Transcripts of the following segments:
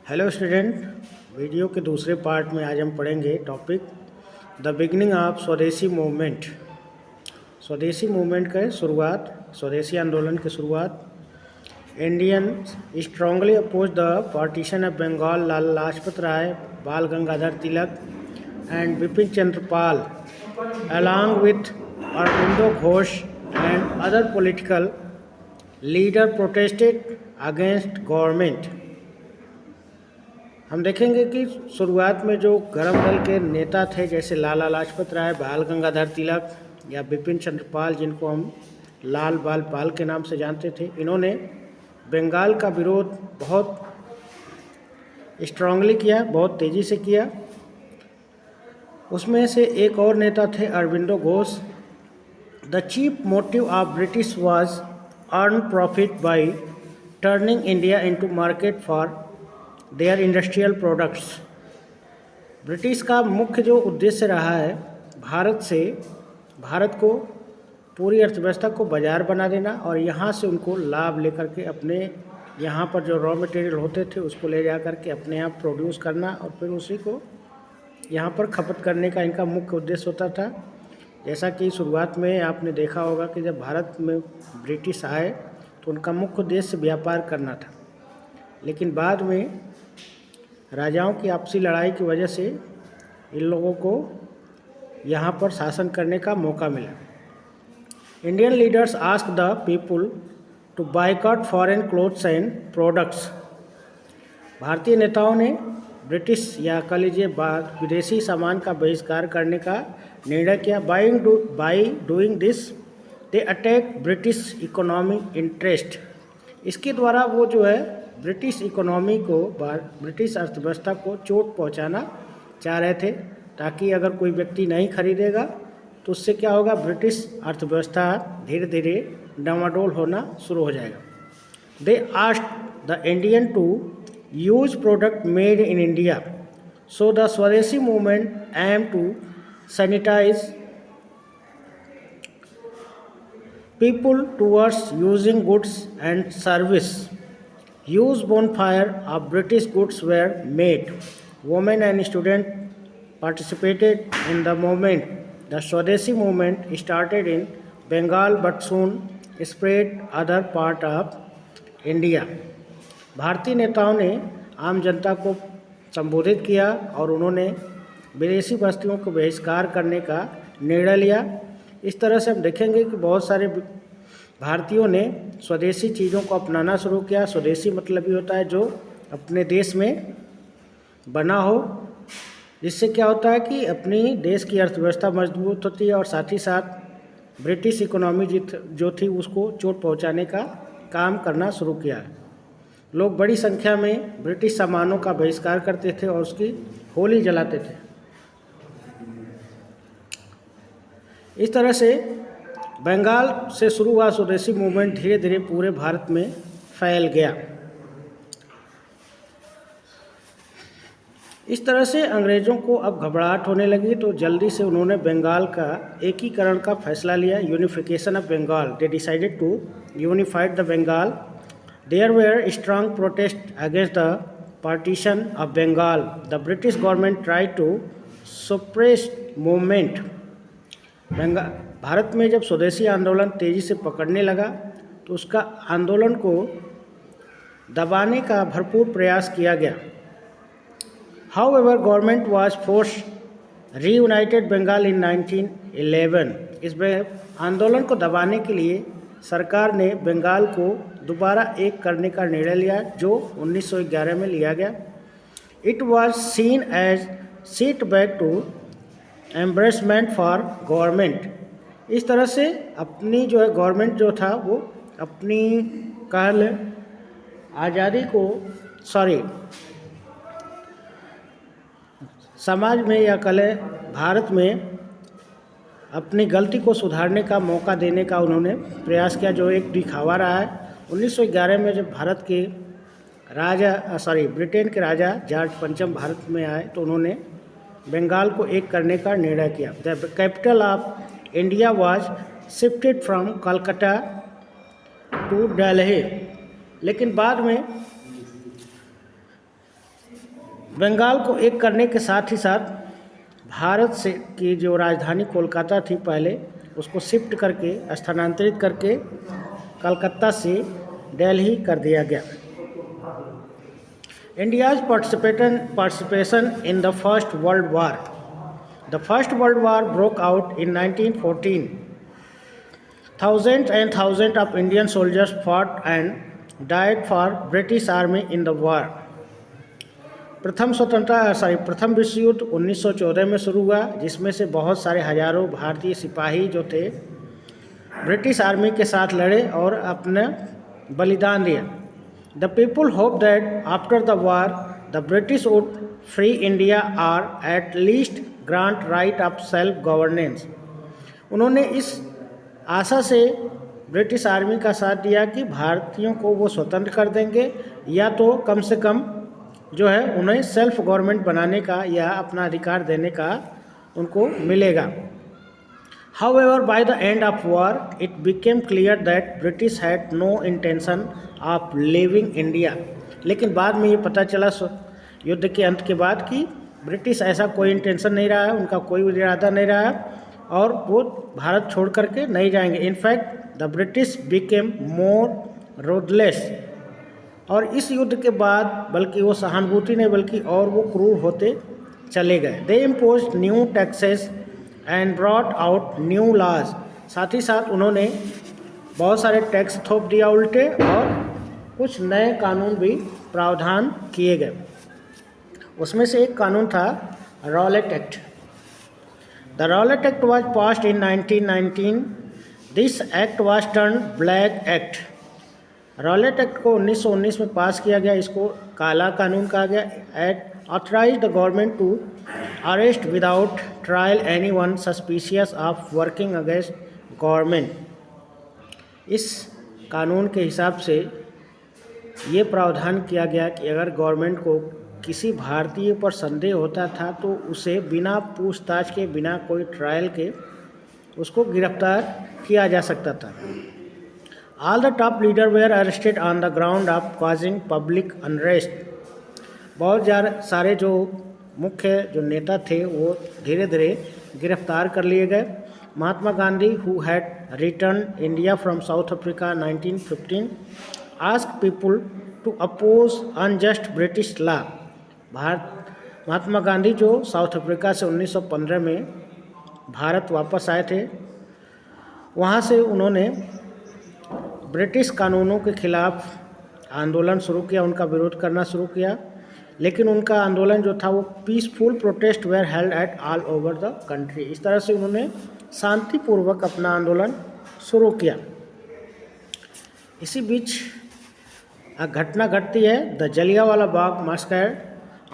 Hello student. Video के दूसरे part में आज हम पढ़ेंगे topic the beginning of Swadeshi movement. Swadeshi movement का शुरुआत, स्वदेशी आंदोलन की शुरुआत। Indian strongly oppose the partition of Bengal. Lala Lajpat Rai, Bal Gangadhar Tilak and Bipin Chandra Pal along with Aurobindo Ghosh and other political leaders protested against government। हम देखेंगे कि शुरुआत में जो गरम दल के नेता थे जैसे लाला लाजपत राय, बाल गंगाधर तिलक या बिपिन चंद्र पाल, जिनको हम लाल बाल पाल के नाम से जानते थे, इन्होंने बंगाल का विरोध बहुत स्ट्रांगली किया, बहुत तेज़ी से किया। उसमें से एक और नेता थे Aurobindo Ghosh. The chief motive of British was earn profit by turning India into market for their industrial products. British का मुख्य जो उद्देश्य रहा है भारत को पूरी अर्थव्यवस्था को बाजार बना देना और यहाँ से उनको लाभ लेकर के अपने यहाँ पर जो रॉ मटेरियल होते थे उसको ले जा कर के अपने यहाँ प्रोड्यूस करना और फिर उसी को यहाँ पर खपत करने का इनका मुख्य उद्देश्य होता था। जैसा कि शुरुआत में आपने देखा होगा कि जब भारत में ब्रिटिश आए तो उनका मुख्य उद्देश्य व्यापार करना था, लेकिन बाद में राजाओं की आपसी लड़ाई की वजह से इन लोगों को यहाँ पर शासन करने का मौका मिला। Indian leaders ask the people to boycott foreign clothes and products. भारतीय नेताओं ने ब्रिटिश या कह लीजिए विदेशी सामान का बहिष्कार करने का निर्णय किया। By doing this they attack British economic interest. इसके द्वारा वो जो है ब्रिटिश इकोनॉमी को, ब्रिटिश अर्थव्यवस्था को चोट पहुंचाना चाह रहे थे, ताकि अगर कोई व्यक्ति नहीं खरीदेगा तो उससे क्या होगा, ब्रिटिश अर्थव्यवस्था धीरे धीरे डामाडोल होना शुरू हो जाएगा। They asked the Indian to use product made in India. So the Swadeshi movement aimed to sanitize people towards using goods and service. Huge bonfire of British goods were made. Women and students participated in the movement. The Swadeshi movement started in Bengal but soon spread other part of India. भारतीय नेताओं ने आम जनता को संबोधित किया और उन्होंने विदेशी वस्तुओं को बहिष्कार करने का निर्णय लिया। इस तरह से हम देखेंगे कि बहुत सारे भारतीयों ने स्वदेशी चीज़ों को अपनाना शुरू किया। स्वदेशी मतलब ये होता है जो अपने देश में बना हो, जिससे क्या होता है कि अपनी देश की अर्थव्यवस्था मजबूत होती है और साथ ही साथ ब्रिटिश इकोनॉमी जो थी उसको चोट पहुंचाने का काम करना शुरू किया। लोग बड़ी संख्या में ब्रिटिश सामानों का बहिष्कार करते थे और उसकी होली जलाते थे। इस तरह से बंगाल से शुरू हुआ स्वदेशी मूवमेंट धीरे धीरे पूरे भारत में फैल गया। इस तरह से अंग्रेज़ों को अब घबराहट होने लगी तो जल्दी से उन्होंने बंगाल का एकीकरण का फैसला लिया, unification of Bengal. They decided to unified the Bengal. There were strong protests against the partition of Bengal. The British government tried to suppress movement. Bharat में जब स्वदेशी आंदोलन तेज़ी से पकड़ने लगा तो उसका आंदोलन को दबाने का भरपूर प्रयास किया गया। However, government was forced reunited Bengal in 1911. इस आंदोलन को दबाने के लिए सरकार ने बंगाल को दोबारा एक करने का निर्णय लिया जो 1911 में लिया गया। It was seen as setback to embarrassment for government. इस तरह से अपनी जो है गवर्नमेंट जो था वो अपनी कल आज़ादी को समाज में या कल भारत में अपनी गलती को सुधारने का मौका देने का उन्होंने प्रयास किया, जो एक दिखावा रहा है। 1911 में जब ब्रिटेन के राजा जॉर्ज पंचम भारत में आए तो उन्होंने बंगाल को एक करने का निर्णय किया। The capital of India was shifted from Calcutta to Delhi. लेकिन बाद में बंगाल को एक करने के साथ ही साथ भारत से की जो राजधानी कोलकाता थी पहले, उसको शिफ्ट करके स्थानांतरित करके कलकत्ता से दिल्ली कर दिया गया। India's participation in the First World War. The First World War broke out in 1914. Thousands and thousands of Indian soldiers fought and died for British Army in the war. प्रथम विश्व युद्ध 1914 में शुरू हुआ, जिसमें से बहुत सारे हजारों भारतीय सिपाही जो थे ब्रिटिश आर्मी के साथ लड़े और अपने बलिदान दिया। The people hoped that after the war, the British would free India or at least grant right of self-governance. उन्होंने इस आशा से ब्रिटिश आर्मी का साथ दिया कि भारतीयों को वो स्वतंत्र कर देंगे या तो कम से कम जो है उन्हें सेल्फ गवर्नमेंट बनाने का या अपना अधिकार देने का उनको मिलेगा। However, by the end of war, it became clear that British had no intention of leaving India. लेकिन बाद में ये पता चला युद्ध के अंत के बाद कि ब्रिटिश ऐसा कोई इंटेंशन नहीं रहा है, उनका कोई इरादा नहीं रहा है और वो भारत छोड़ करके नहीं जाएंगे। In fact the British became more ruthless. और इस युद्ध के बाद बल्कि वो सहानुभूति नहीं बल्कि और वो क्रूर होते चले गए। They imposed new taxes and brought out new laws. साथ ही साथ उन्होंने बहुत सारे टैक्स थोप दिया उल्टे और कुछ नए कानून भी प्रावधान किए गए। उसमें से एक कानून था Rowlatt act. The Rowlatt act was passed in 1919। This act was turned black act. Rowlatt act को 1919 में पास किया गया, इसको काला कानून कहा गया। Act authorise the government to arrest without trial anyone suspicious of working against government. इस कानून के हिसाब से ये प्रावधान किया गया कि अगर गवर्नमेंट को किसी भारतीय पर संदेह होता था तो उसे बिना पूछताछ के, बिना कोई ट्रायल के उसको गिरफ्तार किया जा सकता था। All the top leaders were arrested on the ground of causing public unrest. बहुत सारे जो मुख्य जो नेता थे वो धीरे धीरे गिरफ्तार कर लिए गए। Mahatma Gandhi, who had returned India from South Africa 1915, asked people to oppose unjust British law. Mahatma Gandhi जो साउथ अफ्रीका से 1915 में भारत वापस आए थे, वहाँ से उन्होंने ब्रिटिश कानूनों के खिलाफ आंदोलन शुरू किया, उनका विरोध करना शुरू किया। लेकिन उनका आंदोलन जो था वो peaceful protest where held at all over the country. इस तरह से उन्होंने शांतिपूर्वक अपना आंदोलन शुरू किया। इसी बीच एक घटना घटती है, the Jallianwala Bagh massacre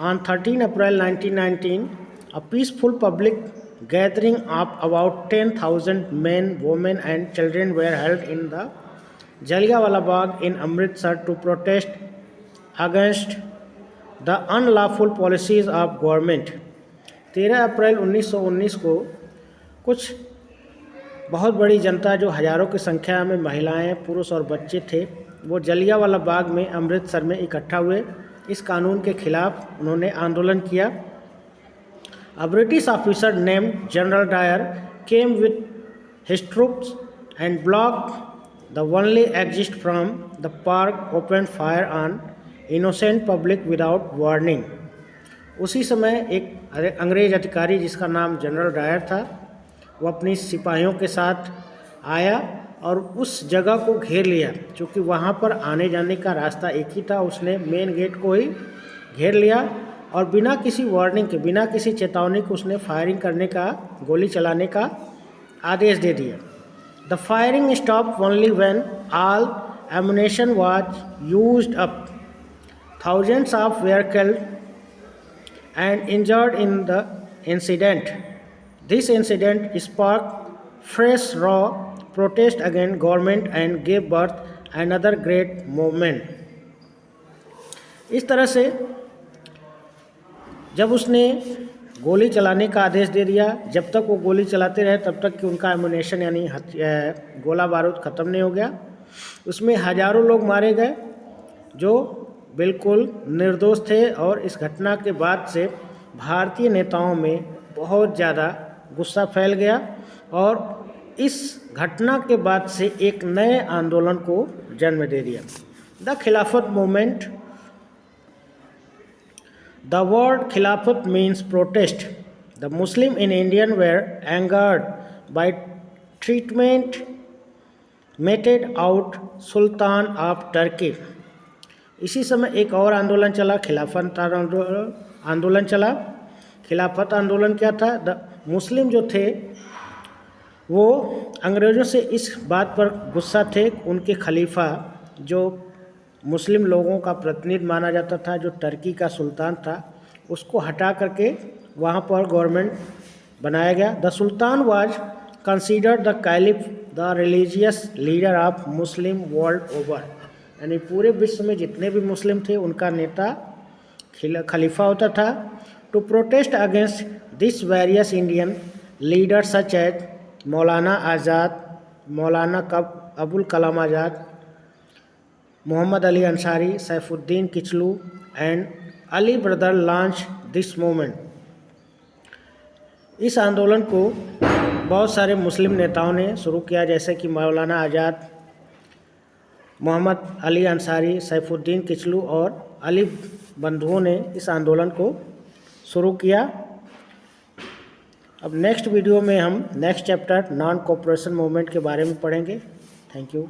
on 13 April 1919। A peaceful public gathering of about 10,000 men, women and children were held in the Jallianwala Bagh in Amritsar to protest against the unlawful policies of government। 13 अप्रैल 1919 को कुछ बहुत बड़ी जनता जो हज़ारों की संख्या में महिलाएं, पुरुष और बच्चे थे, वो जलियांवाला बाग में अमृतसर में इकट्ठा हुए। इस कानून के खिलाफ उन्होंने आंदोलन किया। A British officer named General Dyer came with his troops and blocked the only exit from the park, opened fire on innocent public without warning। उसी समय एक अंग्रेज अधिकारी जिसका नाम जनरल डायर था, वो अपनी सिपाहियों के साथ आया और उस जगह को घेर लिया। क्योंकि वहाँ पर आने जाने का रास्ता एक ही था, उसने मेन गेट को ही घेर लिया और बिना किसी वार्निंग के, बिना किसी चेतावनी के उसने फायरिंग करने का, गोली चलाने का आदेश दे दिया। The firing stop only when all ammunition was used up. Thousands of where killed and injured in the incident. This incident sparked fresh raw protest against government and gave birth another great movement. इस तरह से जब उसने गोली चलाने का आदेश दे दिया, जब तक वो गोली चलाते रहे तब तक कि उनका एमुनेशन यानी गोला बारूद ख़त्म नहीं हो गया। उसमें हज़ारों लोग मारे गए जो बिल्कुल निर्दोष थे और इस घटना के बाद से भारतीय नेताओं में बहुत ज़्यादा गुस्सा फैल गया और इस घटना के बाद से एक नए आंदोलन को जन्म दे दिया। The Khilafat movement. The word Khilafat means protest. The Muslim in Indian were angered by treatment meted out sultan of Turkey. इसी समय एक और आंदोलन चला, खिलाफत आंदोलन चला। खिलाफत आंदोलन क्या था? द मुस्लिम जो थे वो अंग्रेज़ों से इस बात पर गुस्सा थे, उनके खलीफा जो मुस्लिम लोगों का प्रतिनिधि माना जाता था, जो टर्की का सुल्तान था, उसको हटा करके वहाँ पर गवर्नमेंट बनाया गया। The sultan was considered the caliph the religious leader of Muslim world over. यानी पूरे विश्व में जितने भी मुस्लिम थे उनका नेता खलीफा होता था। To protest against this various Indian leaders such as Maulana Azad, Maulana Abul Kalam Azad, Mohammad Ali Ansari, Saifuddin Kitchlew and Ali brother launch this movement. इस आंदोलन को बहुत सारे मुस्लिम नेताओं ने शुरू किया, जैसे कि मौलाना आज़ाद, मोहम्मद अली अंसारी, सैफुद्दीन किचलू और अली बंधुओं ने इस आंदोलन को शुरू किया। अब नेक्स्ट वीडियो में हम next chapter non cooperation movement के बारे में पढ़ेंगे। Thank you.